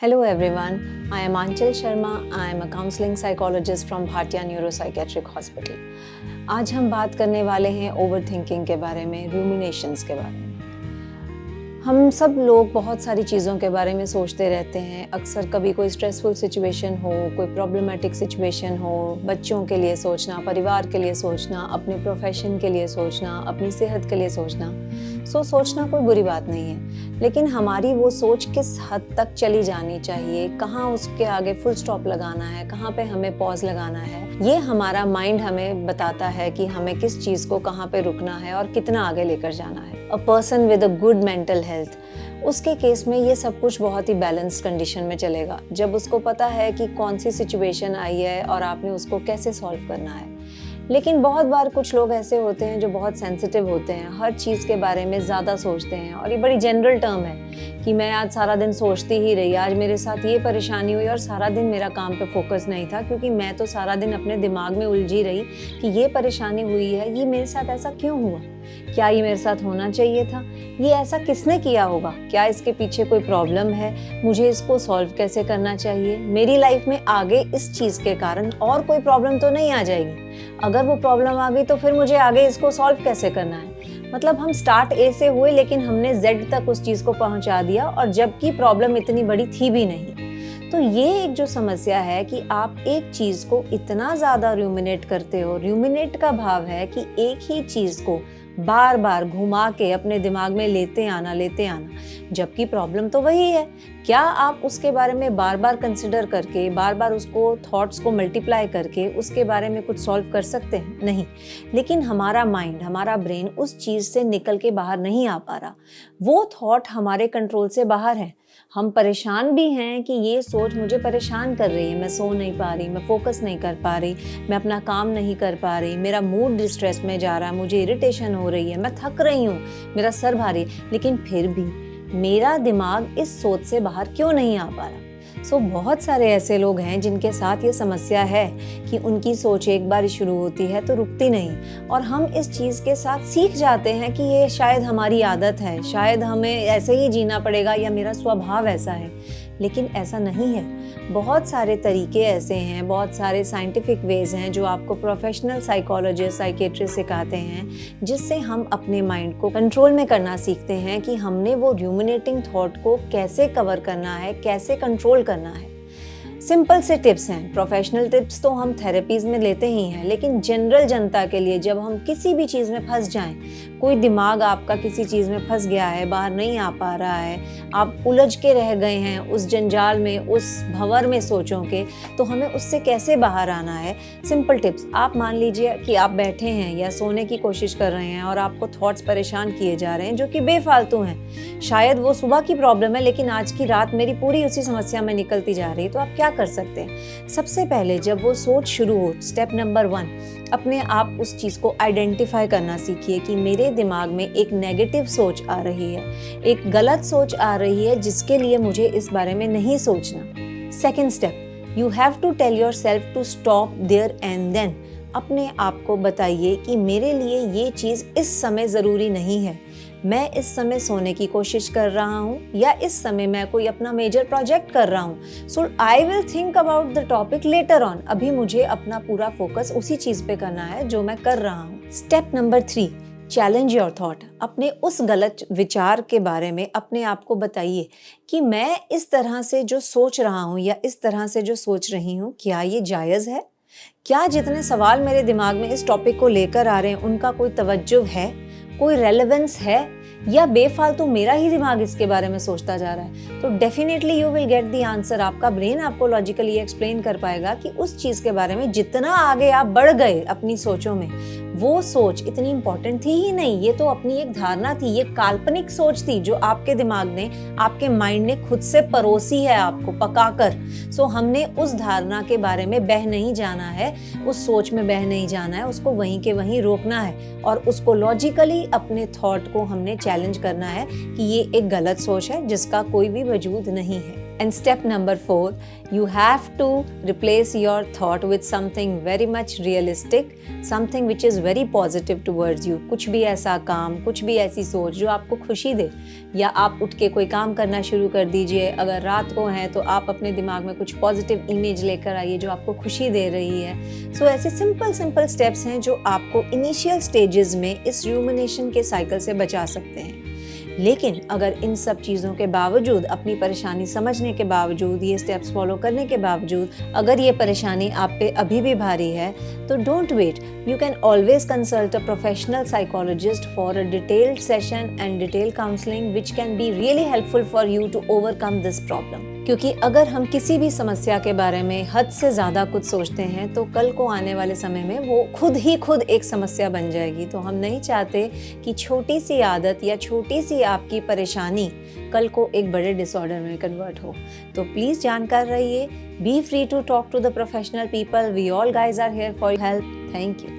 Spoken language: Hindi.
Hello everyone, I am Anchal Sharma. I am a counseling psychologist from Bhatia Neuropsychiatric Hospital. आज हम बात करने वाले हैं ओवर थिंकिंग के बारे में, रूमिनेशंस के बारे में। हम सब लोग बहुत सारी चीज़ों के बारे में सोचते रहते हैं। अक्सर कभी कोई स्ट्रेसफुल सिचुएशन हो, कोई प्रॉब्लमेटिक सिचुएशन हो, बच्चों के लिए सोचना, परिवार के लिए सोचना, अपने प्रोफेशन के लिए सोचना, अपनी सेहत के लिए सोचना। सोचना कोई बुरी बात नहीं है, लेकिन हमारी वो सोच किस हद तक चली जानी चाहिए, कहाँ उसके आगे फुल स्टॉप लगाना है, कहाँ पे हमें पॉज लगाना है, ये हमारा माइंड हमें बताता है कि हमें किस चीज़ को कहाँ पे रुकना है और कितना आगे लेकर जाना है। A person with a good mental health, उसके केस में ये सब कुछ बहुत ही बैलेंस्ड कंडीशन में चलेगा, जब उसको पता है कि कौन सी सिचुएशन आई है और आपने उसको कैसे सॉल्व करना है। लेकिन बहुत बार कुछ लोग ऐसे होते हैं जो बहुत सेंसिटिव होते हैं, हर चीज़ के बारे में ज़्यादा सोचते हैं, और ये बड़ी जनरल टर्म है कि मैं आज सारा दिन सोचती ही रही, आज मेरे साथ ये परेशानी हुई और सारा दिन मेरा काम पे फोकस नहीं था, क्योंकि मैं तो सारा दिन अपने दिमाग में उलझी रही कि ये परेशानी हुई है, ये मेरे साथ ऐसा क्यों हुआ, क्या ये मेरे साथ होना चाहिए था, ये ऐसा किसने किया होगा, क्या इसके पीछे कोई प्रॉब्लम है, मुझे इसको सॉल्व कैसे करना चाहिए, मेरी लाइफ में आगे इस चीज़ के कारण और कोई प्रॉब्लम तो नहीं आ जाएगी, अगर वो प्रॉब्लम आ गई तो फिर मुझे आगे इसको सॉल्व कैसे करना है। मतलब हम स्टार्ट ए से हुए, लेकिन हमने जेड तक उस चीज़ को पहुंचा दिया, और जबकि प्रॉब्लम इतनी बड़ी थी भी नहीं। तो ये एक जो समस्या है कि आप एक चीज़ को इतना ज़्यादा रूमिनेट करते हो। रूमिनेट का भाव है कि एक ही चीज़ को बार बार घुमा के अपने दिमाग में लेते आना, जबकि प्रॉब्लम तो वही है। क्या आप उसके बारे में बार बार कंसिडर करके, बार बार उसको थॉट्स को मल्टीप्लाई करके उसके बारे में कुछ सॉल्व कर सकते हैं? नहीं। लेकिन हमारा माइंड, हमारा ब्रेन उस चीज़ से निकल के बाहर नहीं आ पा रहा। वो थॉट हमारे कंट्रोल से बाहर है। हम परेशान भी हैं कि ये सोच मुझे परेशान कर रही है, मैं सो नहीं पा रही, मैं फोकस नहीं कर पा रही, मैं अपना काम नहीं कर पा रही, मेरा मूड डिस्ट्रेस में जा रहा है, मुझे इरिटेशन हो रही है, मैं थक रही हूँ, मेरा सर भारी, लेकिन फिर भी मेरा दिमाग इस सोच से बाहर क्यों नहीं आ पा रहा। बहुत सारे ऐसे लोग हैं जिनके साथ ये समस्या है कि उनकी सोच एक बार शुरू होती है तो रुकती नहीं, और हम इस चीज़ के साथ सीख जाते हैं कि ये शायद हमारी आदत है, शायद हमें ऐसे ही जीना पड़ेगा, या मेरा स्वभाव ऐसा है। लेकिन ऐसा नहीं है। बहुत सारे तरीके ऐसे हैं, बहुत सारे साइंटिफिक वेज हैं जो आपको प्रोफेशनल साइकोलॉजिस्ट, साइकेट्रिस्ट सिखाते हैं, जिससे हम अपने माइंड को कंट्रोल में करना सीखते हैं कि हमने वो रूमिनेटिंग थॉट को कैसे कवर करना है, कैसे कंट्रोल करना है। सिंपल से टिप्स हैं। प्रोफेशनल टिप्स तो हम थेरेपीज में लेते ही हैं, लेकिन जनरल जनता के लिए जब हम किसी भी चीज़ में फंस जाएं, कोई दिमाग आपका किसी चीज़ में फंस गया है, बाहर नहीं आ पा रहा है, आप उलझ के रह गए हैं उस जंजाल में, उस भंवर में सोचों के, तो हमें उससे कैसे बाहर आना है। Simple tips. आप मान लीजिए कि आप बैठे हैं या सोने की कोशिश कर रहे हैं और आपको थॉट्स परेशान किए जा रहे हैं जो कि बेफालतू हैं। शायद वो सुबह की प्रॉब्लम है, लेकिन आज की रात मेरी पूरी उसी समस्या में निकलती जा रही है। तो आप क्या कर सकते हैं? सबसे पहले जब वो सोच शुरू हो, स्टेप नंबर 1, अपने आप उस चीज़ को आइडेंटिफाई करना सीखिए कि मेरे दिमाग में एक नेगेटिव सोच आ रही है, एक गलत सोच आ रही है जिसके लिए मुझे इस बारे में नहीं सोचना। Second step, you have to tell yourself to stop there and then. अपने आप को बताइए कि मेरे लिए ये चीज़ इस समय ज़रूरी नहीं है, मैं इस समय सोने की कोशिश कर रहा हूँ, या इस समय मैं कोई अपना मेजर प्रोजेक्ट कर रहा हूँ, so I will think about the topic later on. अभी मुझे अपना पूरा फोकस उसी चीज़ पे करना है जो मैं कर रहा हूँ। Step number 3, challenge your thought. अपने उस गलत विचार के बारे में अपने आप को बताइए कि मैं इस तरह से जो सोच रहा हूँ या इस तरह से जो सोच रही हूँ, क्या ये जायज़ है? क्या जितने सवाल मेरे दिमाग में इस टॉपिक को लेकर आ रहे हैं उनका कोई तवज्जो है, कोई रेलेवेंस है, या बेफालतू मेरा ही दिमाग इसके बारे में सोचता जा रहा है? तो definitely you will get the answer. आपका ब्रेन आपको लॉजिकली एक्सप्लेन कर पाएगा कि उस चीज़ के बारे में जितना आगे आप बढ़ गए अपनी सोचों में, वो सोच इतनी इंपॉर्टेंट थी ही नहीं, ये तो अपनी एक धारणा थी, ये काल्पनिक सोच थी जो आपके दिमाग ने, आपके माइंड ने खुद से परोसी है आपको पकाकर। हमने उस धारणा के बारे में बह नहीं जाना है, उस सोच में बह नहीं जाना है, उसको वहीं के वहीं रोकना है, और उसको लॉजिकली अपने थॉट को हमने चैलेंज करना है कि ये एक गलत सोच है जिसका कोई भी वजूद नहीं है। And step number 4, you have to replace your thought with something very much realistic, something which is very positive towards you. कुछ भी ऐसा काम, कुछ भी ऐसी सोच जो आपको खुशी दे, या आप उठ के कोई काम करना शुरू कर दीजिए। अगर रात को है तो आप अपने दिमाग में कुछ पॉजिटिव इमेज लेकर आइए जो आपको खुशी दे रही है। सो ऐसे सिंपल स्टेप्स हैं जो आपको इनिशियल स्टेजेस में इस रूमिनेशन के साइकिल से बचा सकते हैं। लेकिन अगर इन सब चीज़ों के बावजूद, अपनी परेशानी समझने के बावजूद, ये स्टेप्स फॉलो करने के बावजूद अगर ये परेशानी आप पे अभी भी भारी है, तो don't wait, you can always consult a professional psychologist for a detailed session and detailed counselling which can be really helpful for you to overcome this problem. क्योंकि अगर हम किसी भी समस्या के बारे में हद से ज़्यादा कुछ सोचते हैं तो कल को आने वाले समय में वो खुद एक समस्या बन जाएगी। तो हम नहीं चाहते कि छोटी सी आदत या छोटी सी आपकी परेशानी कल को एक बड़े डिसऑर्डर में कन्वर्ट हो। तो प्लीज़ जानकार रहिए, be free to talk to the professional people, we all guys are here for help. Thank you.